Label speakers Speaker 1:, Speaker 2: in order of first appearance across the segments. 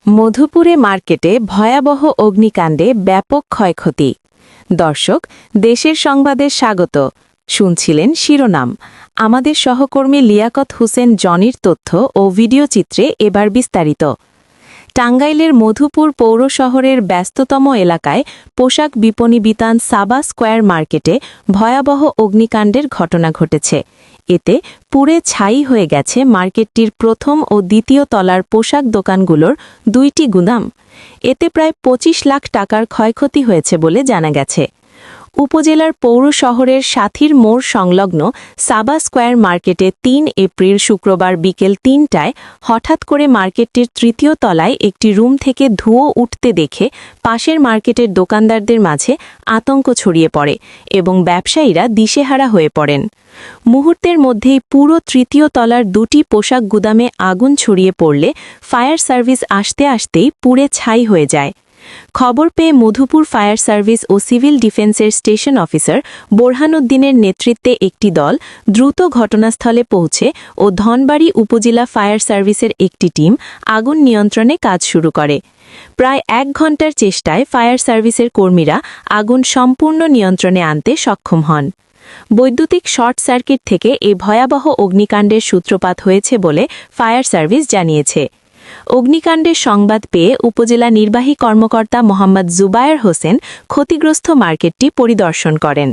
Speaker 1: মধুপুরে মার্কেটে ভয়াবহ অগ্নিকাণ্ডে ব্যাপক ক্ষয়ক্ষতি। দর্শক, দেশের সংবাদে স্বাগত। শুনছিলেন শিরোনাম। আমাদের সহকর্মী লিয়াকত হোসেন জনির তথ্য ও ভিডিওচিত্রে এবার বিস্তারিত। টাঙ্গাইলের মধুপুর পৌর শহরের ব্যস্ততম এলাকায় পোশাক বিপণী বিতান সাবা স্কয়ার মার্কেটে ভয়াবহ অগ্নিকাণ্ডের ঘটনা ঘটেছে। এতে পুড়ে ছাই হয়ে গেছে মার্কেটটির প্রথম ও দ্বিতীয় তলার পোশাক দোকানগুলোর 2টি গুদাম। এতে প্রায় 25 লাখ টাকার ক্ষয়ক্ষতি হয়েছে বলে জানা গেছে। উপজেলার পৌর শহরের সাথীর মোড় সংলগ্ন সাবা স্কয়ার মার্কেটে 3 এপ্রিল শুক্রবার বিকেল 3টায় হঠাৎ করে মার্কেটটির তৃতীয় তলায় একটি রুম থেকে ধুয়ো উঠতে দেখে পাশের মার্কেটের দোকানদারদের মাঝে আতঙ্ক ছড়িয়ে পড়ে এবং ব্যবসায়ীরা দিশেহারা হয়ে পড়েন। মুহূর্তের মধ্যেই পুরো তৃতীয় তলার 2টি পোশাক গুদামে আগুন ছড়িয়ে পড়লে ফায়ার সার্ভিস আসতে আসতেই পুড়ে ছাই হয়ে যায়। খবর পেয়ে মধুপুর ফায়ার সার্ভিস ও সিভিল ডিফেন্সের স্টেশন অফিসার বোরহানউদ্দিনের নেতৃত্বে একটি দল দ্রুত ঘটনাস্থলে পৌঁছে ও ধনবাড়ী উপজেলা ফায়ার সার্ভিসের একটি টিম আগুন নিয়ন্ত্রণে কাজ শুরু করে। প্রায় 1 ঘণ্টার চেষ্টায় ফায়ার সার্ভিসের কর্মীরা আগুন সম্পূর্ণ নিয়ন্ত্রণে আনতে সক্ষম হন। বৈদ্যুতিক শর্ট সার্কিট থেকে এই ভয়াবহ অগ্নিকাণ্ডের সূত্রপাত হয়েছে বলে ফায়ার সার্ভিস জানিয়েছে। অগ্নিকাণ্ডের সংবাদ পেয়ে উপজেলা নির্বাহী কর্মকর্তা মোহাম্মদ জুবায়ের হোসেন ক্ষতিগ্রস্ত মার্কেটটি পরিদর্শন করেন।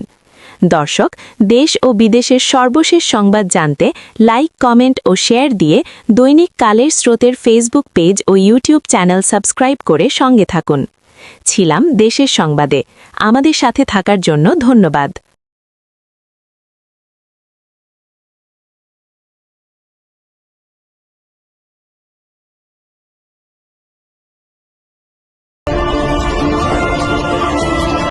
Speaker 1: দর্শক, দেশ ও বিদেশের সর্বশেষ সংবাদ জানতে লাইক, কমেন্ট ও শেয়ার দিয়ে দৈনিক কালের স্রোতের ফেসবুক পেজ ও ইউটিউব চ্যানেল সাবস্ক্রাইব করে সঙ্গে থাকুন। ছিলাম দেশের সংবাদে। আমাদের সাথে থাকার জন্য ধন্যবাদ।